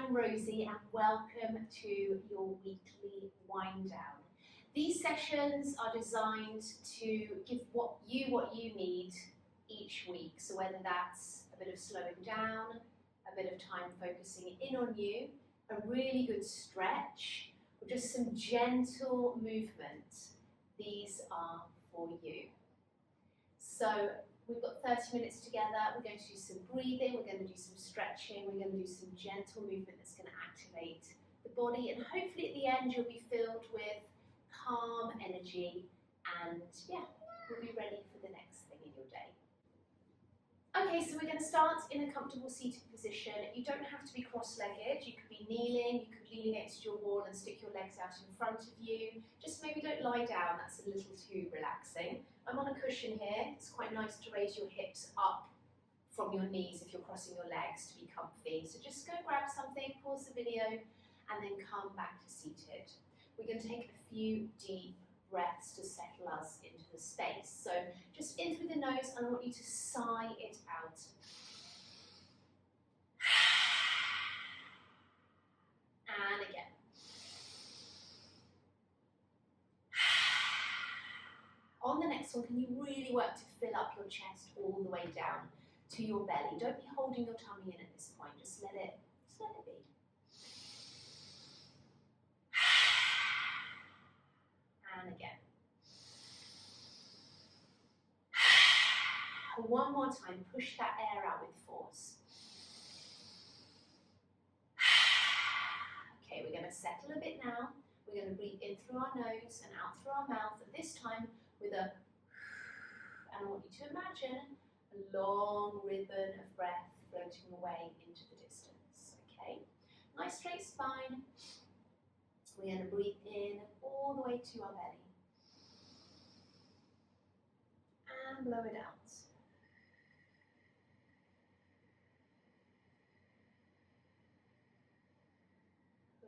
I'm Rosie and welcome to your weekly wind down. These sessions are designed to give what you need each week. So whether that's a bit of slowing down, a bit of time focusing in on you, a really good stretch, or just some gentle movement, these are for you. So we've got 30 minutes together. We're going to do some breathing, we're going to do some stretching, we're going to do some gentle movement that's going to activate the body, and hopefully at the end you'll be filled with calm energy and yeah, we'll be ready for the next thing in your day. Okay, so we're going to start in a comfortable seated position. You don't have to be cross-legged. You could be kneeling, you could lean against your wall and stick your legs out in front of you. Just maybe don't lie down, that's a little too relaxing. I'm on a cushion here. It's quite nice to raise your hips up from your knees if you're crossing your legs to be comfy. So just go grab something, pause the video, and then come back to seated. We're going to take a few deep breaths to settle us into the space. So just in through the nose, and I want you to sigh it out. And again. On the next one, can you really work to fill up your chest all the way down to your belly? Don't be holding your tummy in at this point, just let it be. And again. One more time, push that air out with force. Okay, we're going to settle a bit now. We're going to breathe in through our nose and out through our mouth, and this time with a, and I want you to imagine a long ribbon of breath floating away into the distance, okay? Nice straight spine. We're going to breathe in all the way to our belly. And blow it out.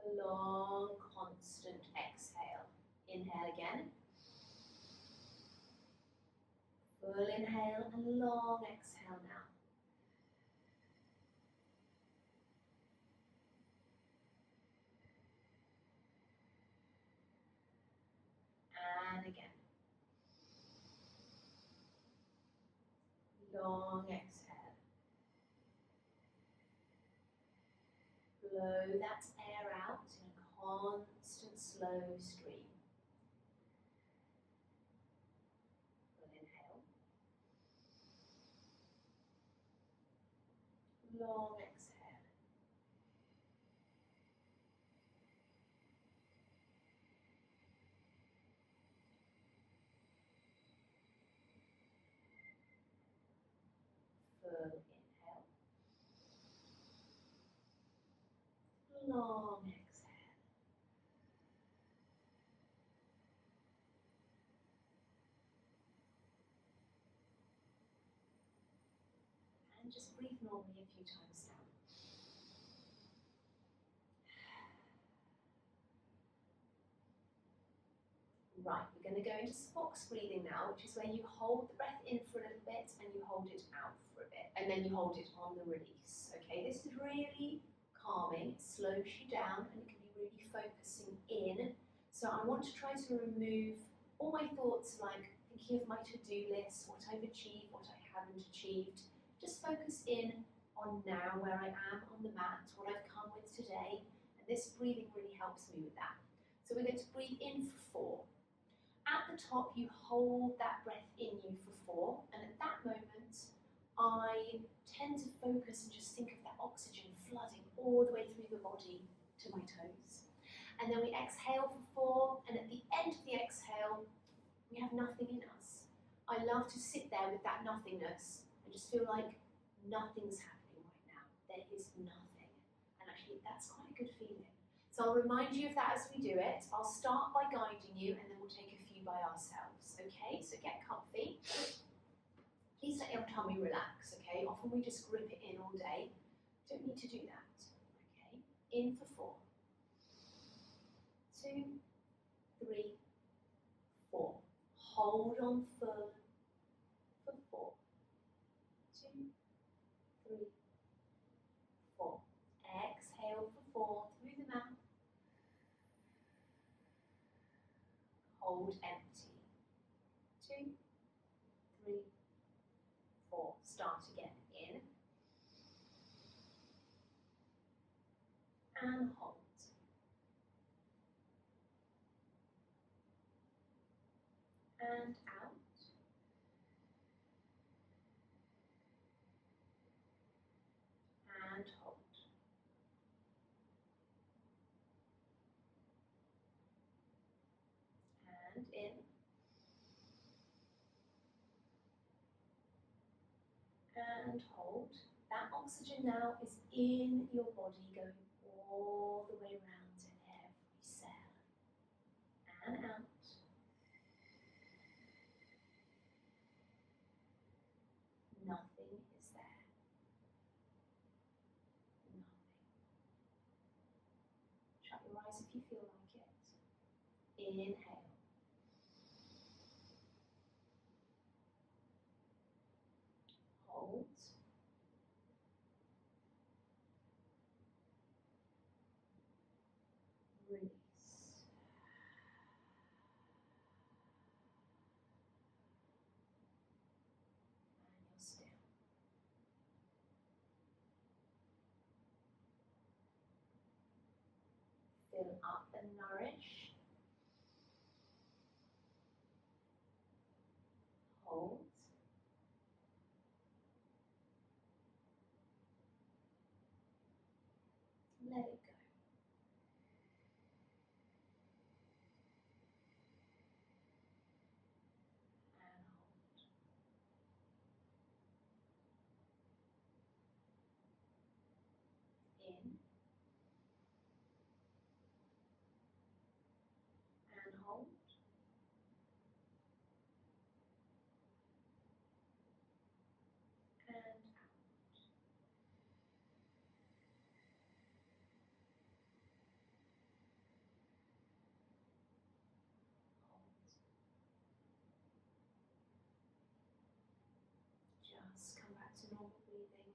A long, constant exhale. Inhale again. Full inhale and long exhale now. And again. Long exhale. Blow that air out in a constant slow stream. Full inhale. Long exhale. Full inhale. Long exhale. And just breathe normally a few times now. Right, we're going to go into box breathing now, which is where you hold the breath in for a little bit and you hold it out for a bit, and then you hold it on the release. Okay, this is really calming, it slows you down, and it can be really focusing in. So I want to try to remove all my thoughts like thinking of my to-do list, what I've achieved, what I haven't achieved. Just focus in on now, where I am on the mat, what I've come with today, and this breathing really helps me with that. So we're going to breathe in for 4. At the top, you hold that breath in you for 4, and at that moment, I tend to focus and just think of that oxygen flooding all the way through the body to my toes. And then we exhale for 4, and at the end of the exhale, we have nothing in us. I love to sit there with that nothingness and just feel like nothing's happening right now. There is nothing. And actually, that's quite a good feeling. So I'll remind you of that as we do it. I'll start by guiding you, and then we'll take a few by ourselves, okay? So get comfy. Please let your tummy relax, okay? Often we just grip it in all day. Don't need to do that, okay? In for 4. 2, 3, 4. Hold on full for 4. 2, 3, 4. Exhale for hold, empty. 2, 3, 4. Start again. In. And hold. And out. And hold. And in. And hold. That oxygen now is in your body, going all the way around to every cell. And out. Nothing is there. Nothing. Shut your eyes if you feel like it. Inhale. Hold. Release. And you're still. Fill up and nourish. Hold. Let it go. And hold. In. And hold. And out. Just come back to normal breathing.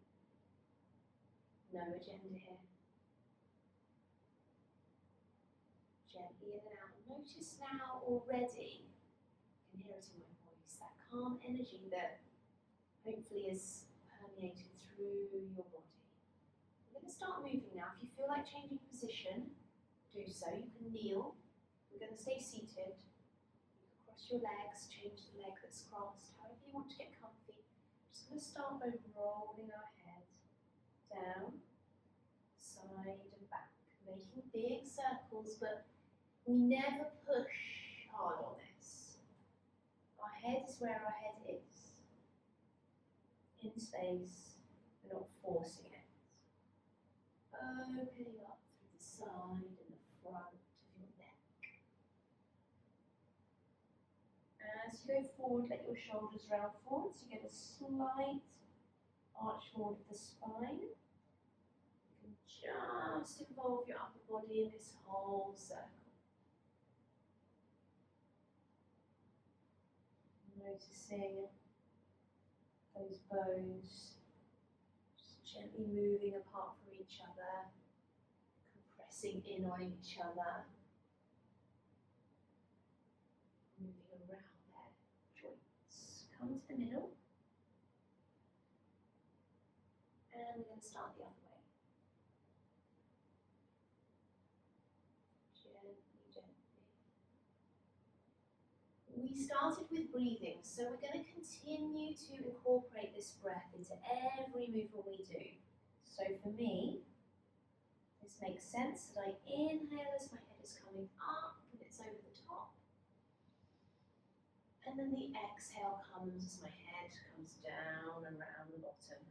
No agenda here. Gently in and out. Notice now already, you can hear it in my voice, that calm energy that hopefully is permeated through your body. We're going to start moving now. If you feel like changing position, do so. You can kneel. We're going to stay seated. You can cross your legs, change the leg that's crossed, however you want to get comfy. Just going to start by rolling our head down, side and back, making big circles, but we never push hard on this. Our head is where our head is. In space, we're not forcing it. Opening up through the side and the front of your neck. As you go forward, let your shoulders round forward, so you get a slight arch forward of the spine. You can just involve your upper body in this whole circle. Noticing those bones just gently moving apart from each other, compressing in on each other, moving around their joints. Come to the middle, and we're going to start the other way. Gently, gently. We started with breathing, so we're going to continue to incorporate this breath into every movement we do. So for me, this makes sense that I inhale as my head is coming up and it's over the top. And then the exhale comes as my head comes down and around the bottom.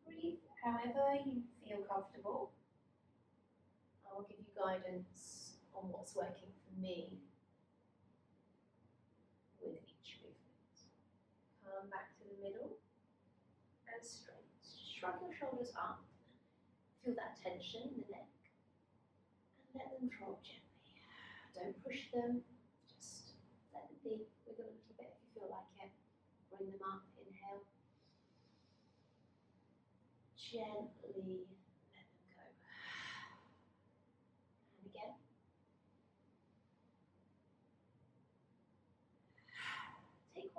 Breathe however you feel comfortable. I will give you guidance on what's working for me with each movement. Come back to the middle and straight. Shrug your shoulders up. Feel that tension in the neck and let them drop gently. Don't push them, just let them be. Wiggle a little bit if you feel like it. Bring them up, inhale. Gently let them go. And again.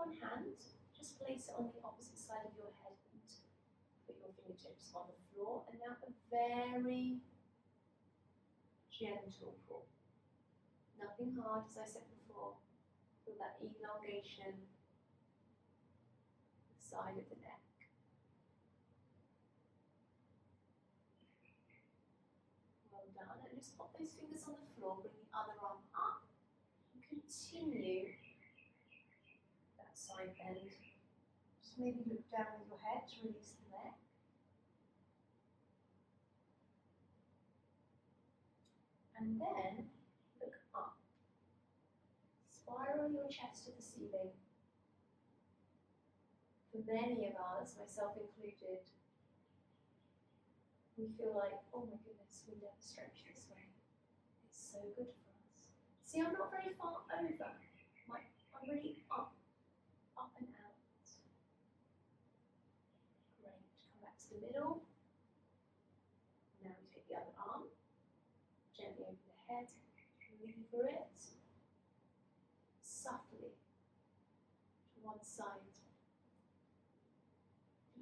one hand, just place it on the opposite side of your head and put your fingertips on the floor. And now a very gentle pull. Nothing hard, as I said before. Feel that elongation, the side of the neck. Well done. And just pop those fingers on the floor, bring the other arm up, and continue that side bend. Just maybe look down with your head to release the neck. And then look up. Spiral your chest to the ceiling. For many of us, myself included, we feel like, oh my goodness, we never stretch this way. It's so good for us. See, I'm not very far over. I'm really up and out. Great. Come back to the middle. Now we take the other arm. Gently over the head, lever it, subtly to one side.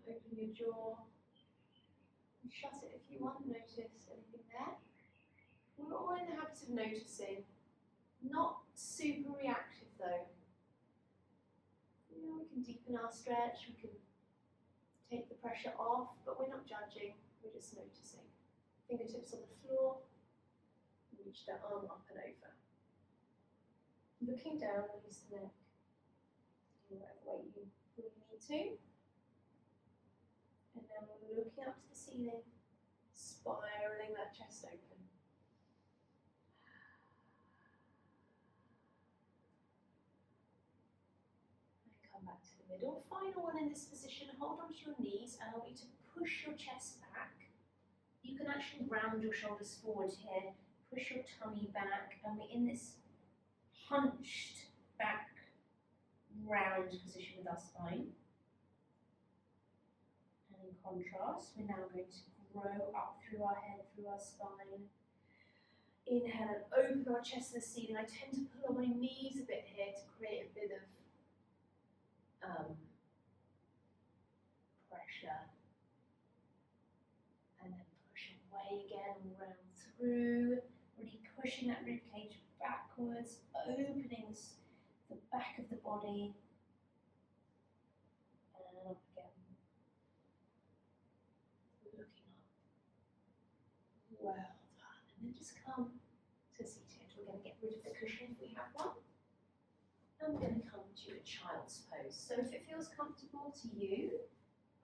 Open your jaw, and shut it if you want. Notice anything there. We're all in the habit of noticing, not super reactive though. You know, we can deepen our stretch, we can take the pressure off, but we're not judging, we're just noticing. Fingertips on the floor. Reach the arm up and over. Looking down, release the neck in whatever way you really need to. And then we're looking up to the ceiling, spiraling that chest open. And come back to the middle. Final one in this position, hold on to your knees and I want you to push your chest back. You can actually round your shoulders forward here. Push your tummy back, and we're in this hunched back round position with our spine. And in contrast, we're now going to grow up through our head, through our spine. Inhale and open our chest to the ceiling. I tend to pull on my knees a bit here to create a bit of pressure. And then push away again, round through. Really pushing that rib cage backwards, opening the back of the body, and up again. Looking up. Well done. And then just come to seated. We're going to get rid of the cushion if we have one. And we're going to come to a child's pose. So if it feels comfortable to you,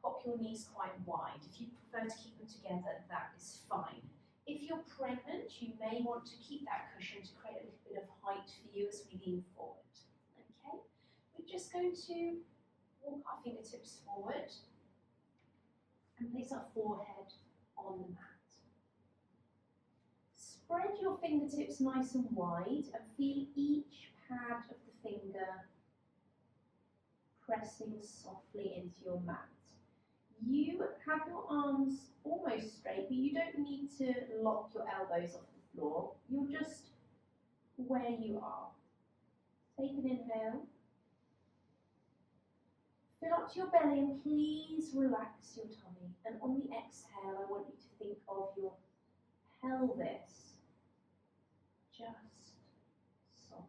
pop your knees quite wide. If you prefer to keep them together, that is fine. If you're pregnant, you may want to keep that cushion to create a little bit of height for you as we lean forward. Okay? We're just going to walk our fingertips forward and place our forehead on the mat. Spread your fingertips nice and wide and feel each pad of the finger pressing softly into your mat. You have your arms almost straight, but you don't need to lock your elbows off the floor. You're just where you are. Take an inhale. Fill up to your belly and please relax your tummy. And on the exhale, I want you to think of your pelvis just softening.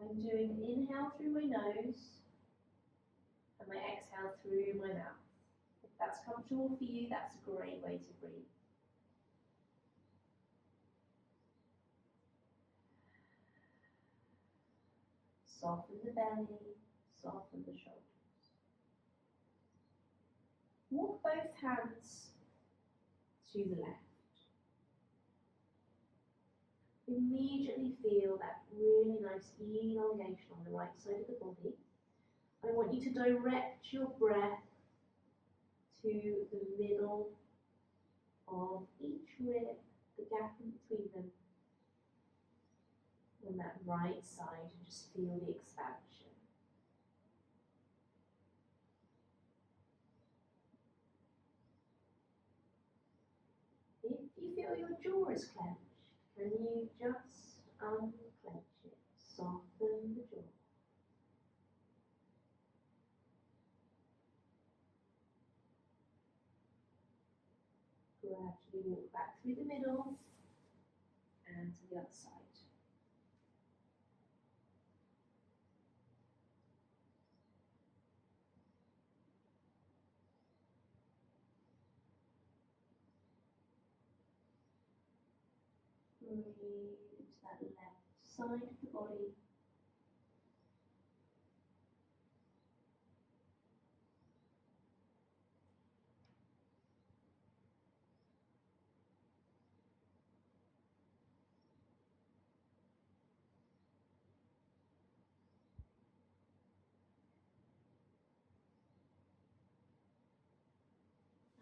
I'm doing an inhale through my nose and my exhale through my mouth. If that's comfortable for you, that's a great way to breathe. Soften the belly, soften the shoulders. Walk both hands to the left. Immediately feel that really nice elongation on the right side of the body. I want you to direct your breath to the middle of each rib, the gap in between them, on that right side, and just feel the expansion. If you feel your jaw is clenched. Can you just unclench it? Soften the jaw. Gradually walk back through the middle and to the other side. Breathe into that left side of the body.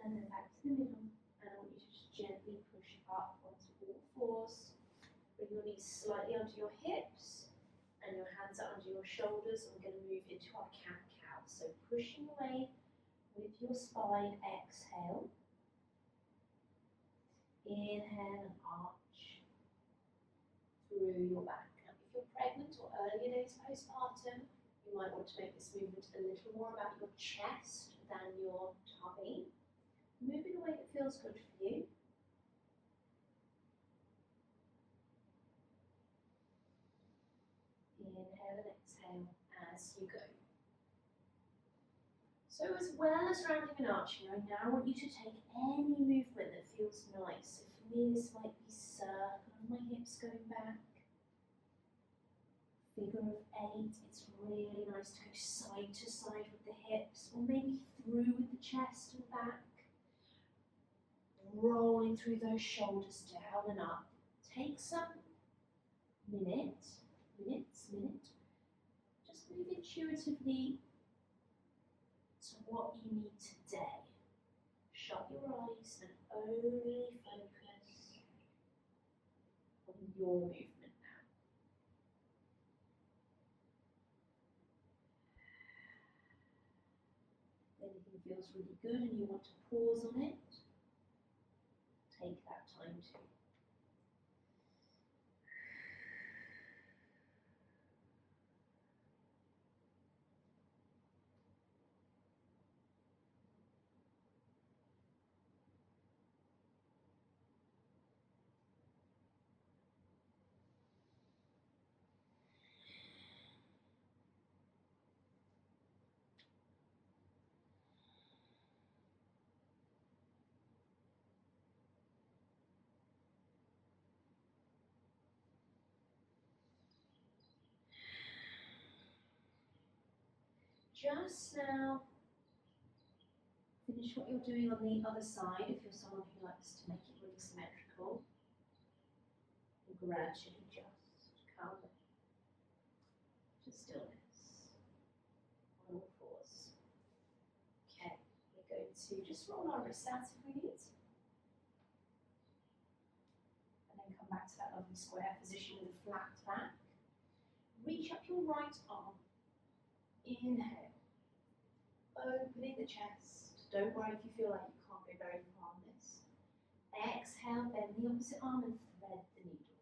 And then back to the middle. And I want you to just gently push up onto all fours. Bring your knees slightly under your hips and your hands are under your shoulders. And we're going to move into our cat-cow. So pushing away with your spine, exhale. Inhale and arch through your back. Now, if you're pregnant or earlier days postpartum, you might want to make this movement a little more about your chest than your tummy. Move in a way that feels good for you. Inhale and exhale as you go. So as well as rounding and arching, I now want you to take any movement that feels nice. So for me, this might be circle, my hips going back. Figure of 8, it's really nice to go side to side with the hips, or maybe through with the chest and back. Rolling through those shoulders down and up. Take some minute. Just move intuitively to what you need today. Shut your eyes and only focus on your movement now. If anything feels really good and you want to pause on it, take that time too. Just now, finish what you're doing on the other side if you're someone who likes to make it really symmetrical. And gradually just come to stillness on all fours. Okay, we're going to just roll our wrists out if we need. And then come back to that lovely square position with a flat back. Reach up your right arm. Inhale. Opening the chest. Don't worry if you feel like you can't go very far on this. Exhale, bend the opposite arm and thread the needle.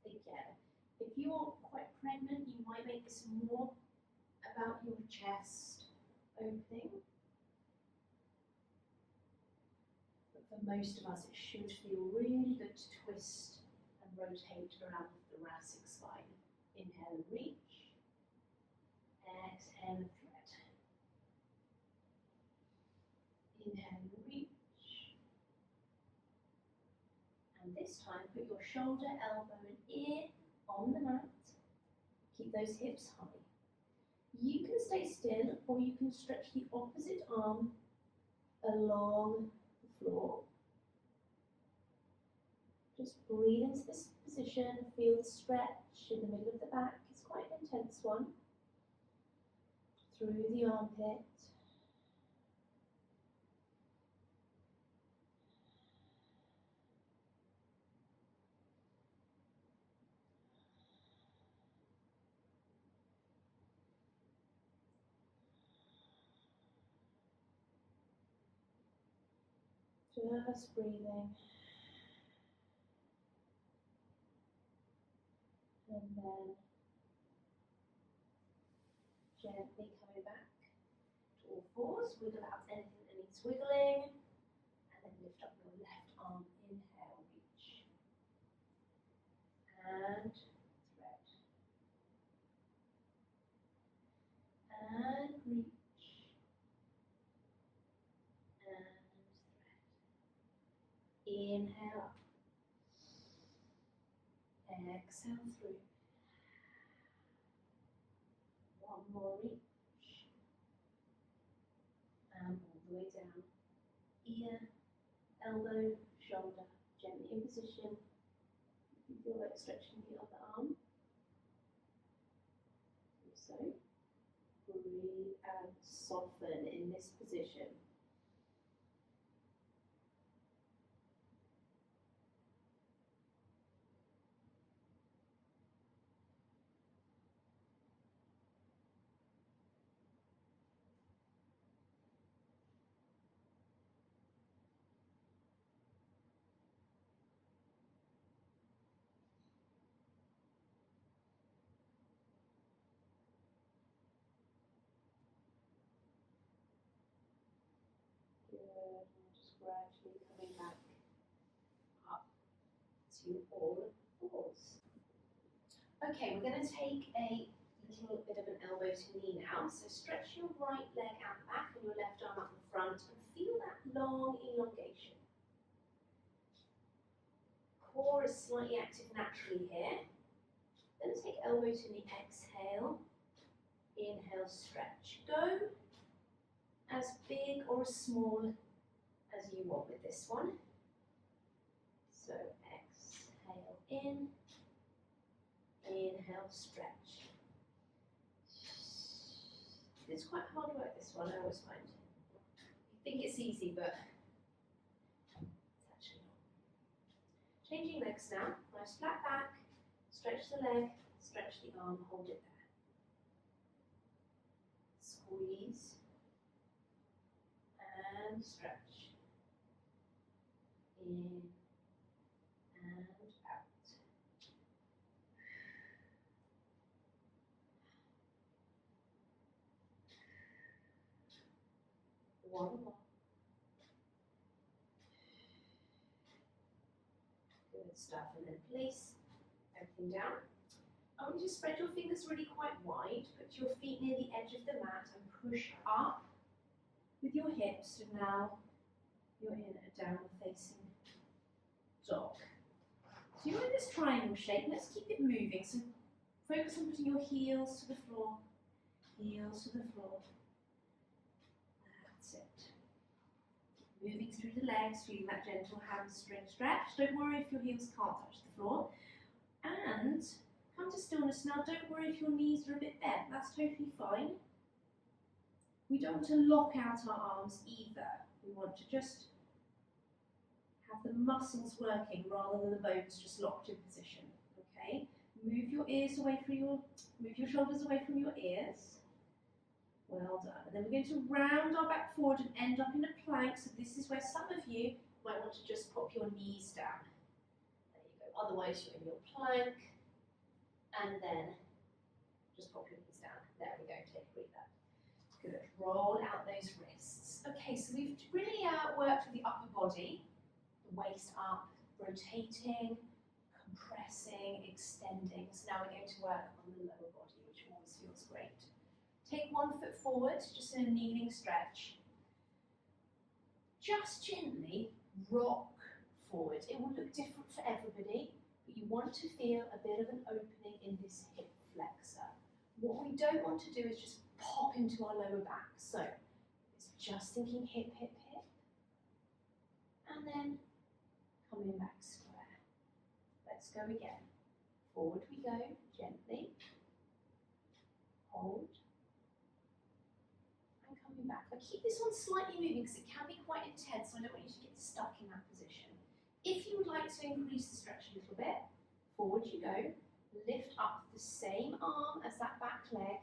Again, if you're quite pregnant, you might make this more about your chest opening. But for most of us, it should feel really good to twist and rotate around the thoracic spine. Inhale and reach. Exhale and thread. Inhale and reach. And this time, put your shoulder, elbow and ear on the mat. Keep those hips high. You can stay still or you can stretch the opposite arm along the floor. Just breathe into this position, feel the stretch in the middle of the back. It's quite an intense one. Through the armpit. Just breathing. And then gently coming back to all fours, wiggle out anything that needs wiggling, and then lift up your left arm, inhale, reach, and thread, and reach, and thread. Inhale up, exhale through, one more reach, and all the way down, ear, elbow, shoulder, gently in position. You feel like stretching the other arm. So, breathe and soften in this position. Good. Just gradually coming back up to all fours. Okay, we're going to take a little bit of an elbow to knee now. So stretch your right leg out back and your left arm up in front and feel that long elongation. Core is slightly active naturally here. Then take elbow to knee, exhale, inhale, stretch. Go as big or as small as you want with this one. So exhale in, inhale, stretch. It's quite hard work, this one, I always find. You think it's easy, but it's actually not. Changing legs now. Nice flat back, stretch the leg, stretch the arm, hold it there. Squeeze and stretch. In and out. One more. Good stuff. And then place everything down. I want you to spread your fingers really quite wide. Put your feet near the edge of the mat and push up with your hips. So now you're in a downward facing dog. So you're in this triangle shape. Let's keep it moving. So focus on putting your heels to the floor. Heels to the floor. That's it. Moving through the legs, feeling that gentle hamstring stretch. Don't worry if your heels can't touch the floor. And come to stillness now. Don't worry if your knees are a bit bent. That's totally fine. We don't want to lock out our arms either. We want to just have the muscles working rather than the bones just locked in position. Okay? Move your ears away from move your shoulders away from your ears. Well done. And then we're going to round our back forward and end up in a plank. So this is where some of you might want to just pop your knees down. There you go. Otherwise you're in your plank. And then just pop your knees down. There we go. Take a breather. Good. Roll out those wrists. Okay, so we've really worked with the upper body. The waist up, rotating, compressing, extending. So now we're going to work on the lower body, which always feels great. Take 1 foot forward, just in a kneeling stretch. Just gently rock forward. It will look different for everybody, but you want to feel a bit of an opening in this hip flexor. What we don't want to do is just pop into our lower back. So it's just thinking hip, hip, hip. And then coming back square. Let's go again. Forward we go, gently. Hold. And coming back. Now keep this one slightly moving because it can be quite intense, so I don't want you to get stuck in that position. If you would like to increase the stretch a little bit, forward you go. Lift up the same arm as that back leg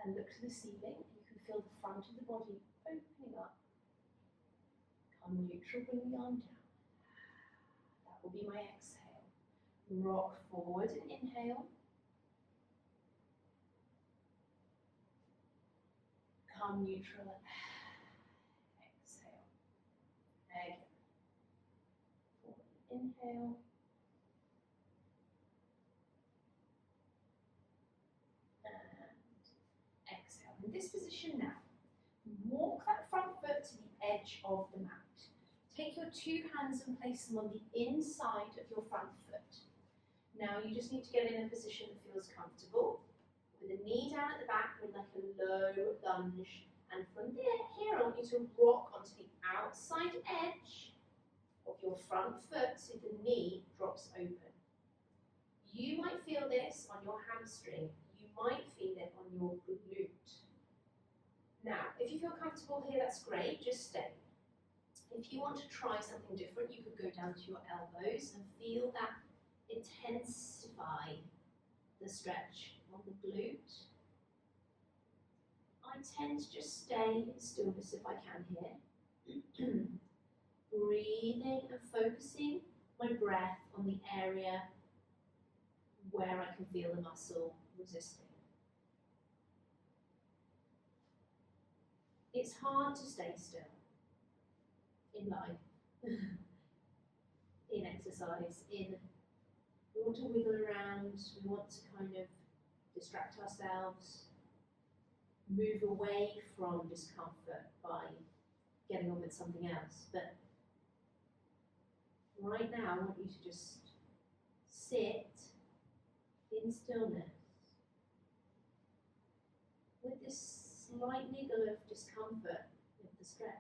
and look to the ceiling. You can feel the front of the body opening up. Come neutral, bring the arm down. That will be my exhale. Rock forward and inhale. Come neutral. Exhale. Again. Forward and inhale. And exhale. In this position now, walk that front foot to the edge of the mat. Take your two hands and place them on the inside of your front foot. Now you just need to get in a position that feels comfortable, with the knee down at the back with like a low lunge. And from here I want you to rock onto the outside edge of your front foot so the knee drops open. You might feel this on your hamstring, you might feel it on your glute. Now, if you feel comfortable here, that's great, just stay. If you want to try something different, you could go down to your elbows and feel that intensify the stretch on the glute. I tend to just stay in stillness if I can here. Breathing and focusing my breath on the area where I can feel the muscle resisting. It's hard to stay still in life, in exercise, we want to wiggle around, we want to kind of distract ourselves, move away from discomfort by getting on with something else. But right now, I want you to just sit in stillness with this slight niggle of discomfort with the stretch.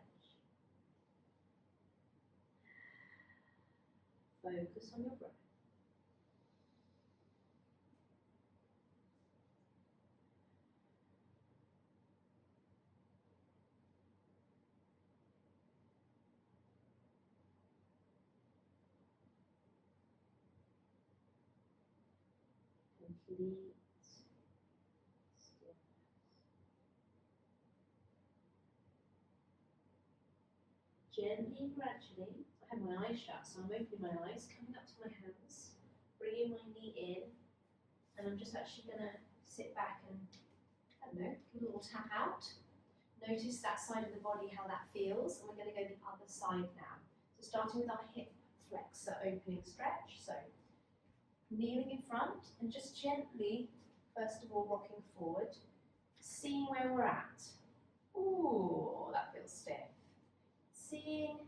Focus on your breath. Complete stillness. Gently, gradually, I have my eyes shut, so I'm opening my eyes, coming up to my hands, bringing my knee in, and I'm just actually going to sit back and, I don't know, give a little tap out. Notice that side of the body, how that feels, and we're going to go the other side now. So starting with our hip flexor opening stretch, so kneeling in front and just gently, first of all, rocking forward, seeing where we're at. Ooh, that feels stiff. Seeing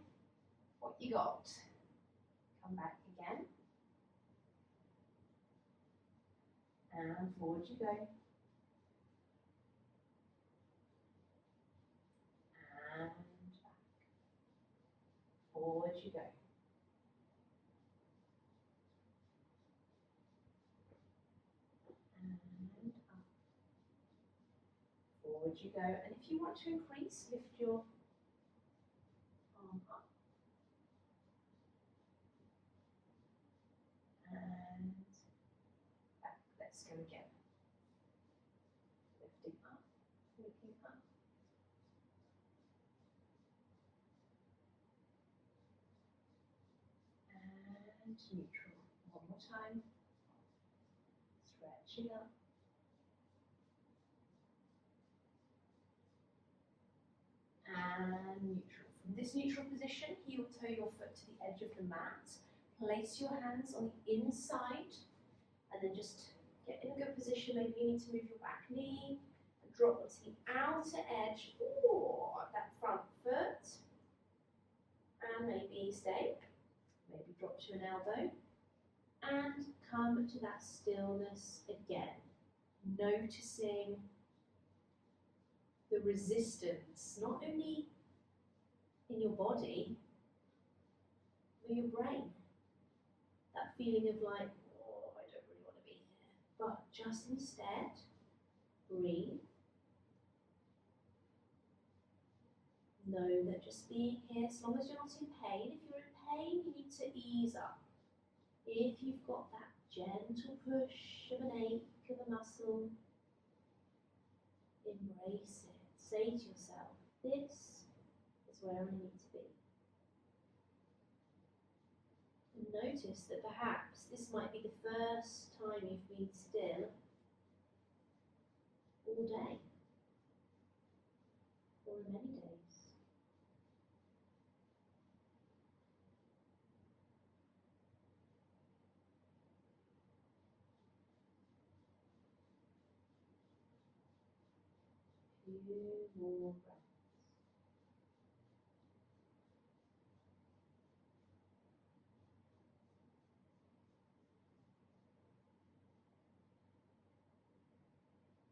what you got. Come back again. And forward you go. And back. Forward you go. And up. Forward you go. And if you want to increase, lift your arm up. And back. Let's go again. Lifting up, looking up. And neutral. One more time. Stretching up. And neutral. From this neutral position, heel toe your foot to the edge of the mat. Place your hands on the inside and then just get in a good position. Maybe you need to move your back knee and drop onto the outer edge of that front foot. And maybe stay. Maybe drop to an elbow. And come to that stillness again. Noticing the resistance, not only in your body, but your brain. That feeling of like, oh, I don't really want to be here. But just instead, breathe. Know that just being here, as long as you're not in pain, if you're in pain, you need to ease up. If you've got that gentle push of an ache of a muscle, embrace it. Say to yourself, this is where I need to be. Notice that perhaps this might be the first time you've been still all day, or many days. Few more breaths.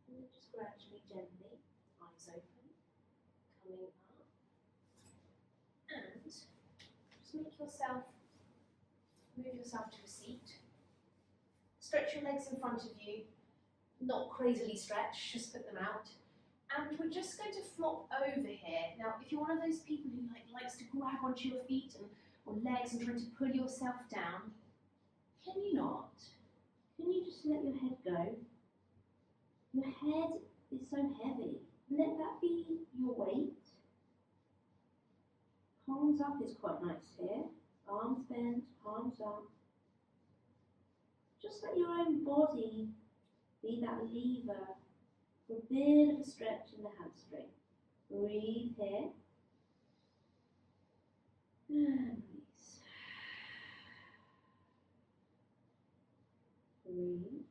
And then just gradually, gently, eyes open, coming up. And just move yourself to a seat. Stretch your legs in front of you, not crazily stretch, just put them out. And we're just going to flop over here. Now, if you're one of those people who likes to grab onto your feet or legs and trying to pull yourself down, can you not? Can you just let your head go? Your head is so heavy. Let that be your weight. Palms up is quite nice here. Arms bent, palms up. Just let your own body be that lever for a bit of a stretch in the hamstring. Breathe here. And release. Breathe.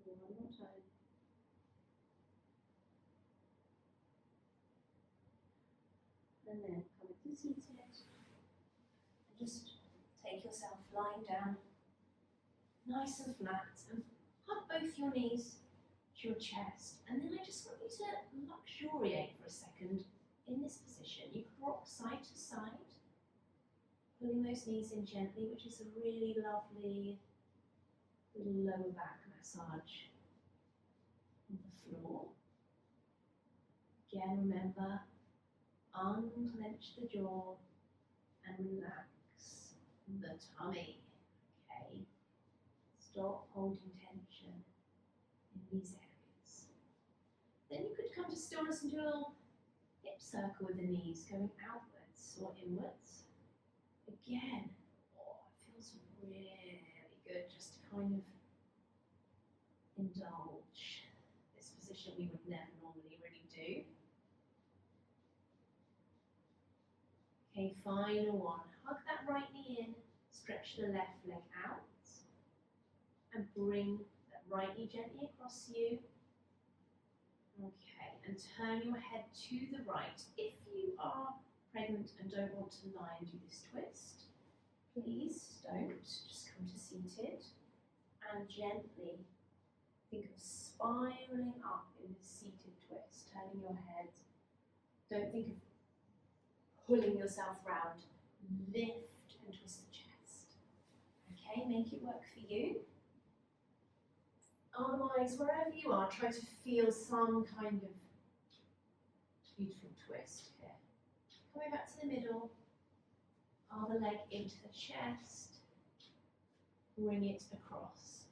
One more time. And then come into seated. And just take yourself lying down, nice and flat, and hug both your knees to your chest. And then I just want you to luxuriate for a second in this position. You can rock side to side, pulling those knees in gently, which is a really lovely little lower back massage on the floor. Again, remember, unclench the jaw and relax the tummy. Okay, stop holding tension in these areas. Then you could come to stillness and do a little hip circle with the knees going outwards or inwards. Again, it feels really good just to kind of indulge this position we would never normally really do. Okay, final one. Hug that right knee in, stretch the left leg out, and bring that right knee gently across you. Okay, and turn your head to the right. If you are pregnant and don't want to lie and do this twist, please don't. Just come to seated and gently think of spiraling up in this seated twist, turning your head. Don't think of pulling yourself round. Lift and twist the chest. Okay, make it work for you. Otherwise, wherever you are, try to feel some kind of beautiful twist here. Coming back to the middle, other leg into the chest, bring it across.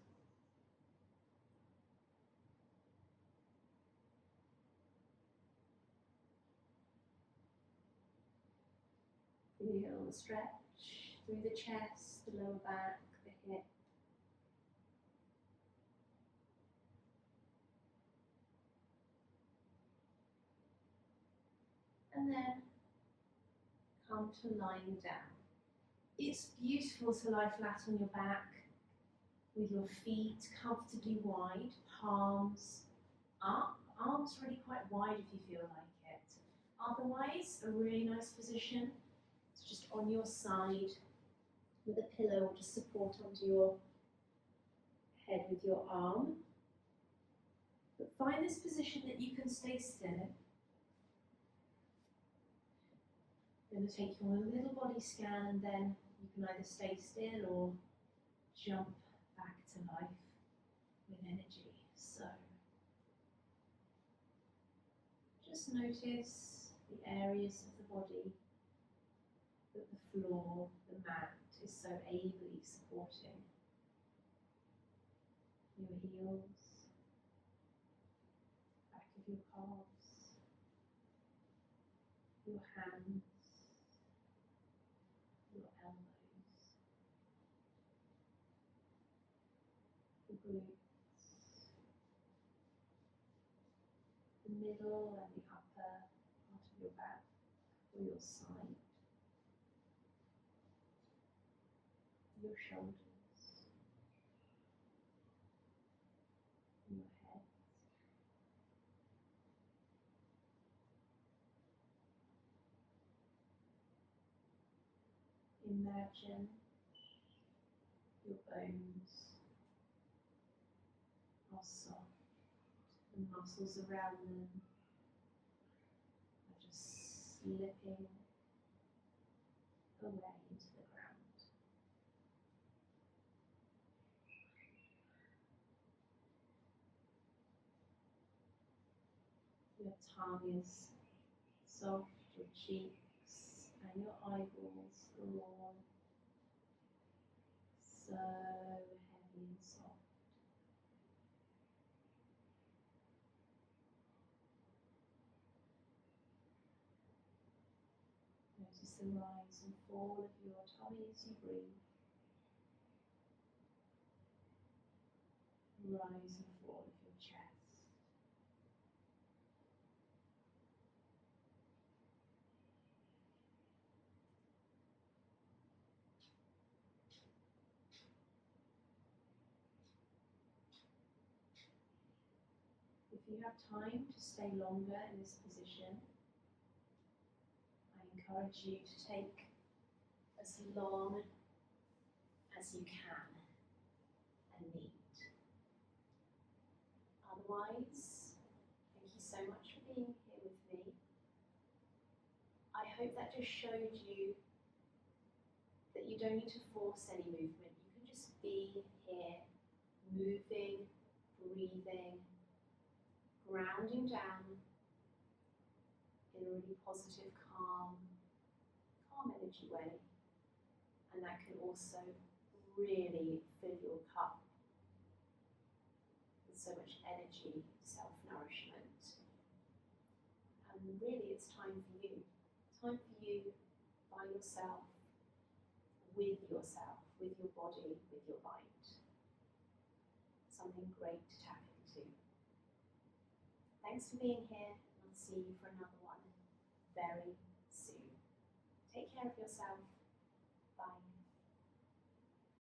Feel the stretch through the chest, the lower back, the hip. And then come to lying down. It's beautiful to lie flat on your back with your feet comfortably wide, palms up, arms really quite wide if you feel like it. Otherwise, a really nice position is just on your side with a pillow or just support onto your head with your arm. But find this position that you can stay still. I'm going to take you on a little body scan, and then you can either stay still or jump back to life with energy. So just notice the areas of the body that the floor, the mat, is so ably supporting. Your heels, your hands, your elbows, the glutes, the middle and the upper part of your back or your side, your shoulders, your head. Imagine your bones are soft, the muscles around them are just slipping away into the ground. Your tongue is soft, your cheeks and your eyeballs are all so heavy and soft. Notice the rise and fall of your tummy as you breathe. Rise and fall of your chest. If you have time to stay longer in this position, I encourage you to take as long as you can and need. Otherwise, thank you so much for being here with me. I hope that just showed you that you don't need to force any movement. You can just be here, moving, breathing, grounding down in a really positive, calm energy way. And that can also really fill your cup with so much energy, self-nourishment. And really it's time for you. Time for you by yourself, with your body, with your mind. Something great to tap into. Thanks for being here, and I'll see you for another one very soon. Take care of yourself.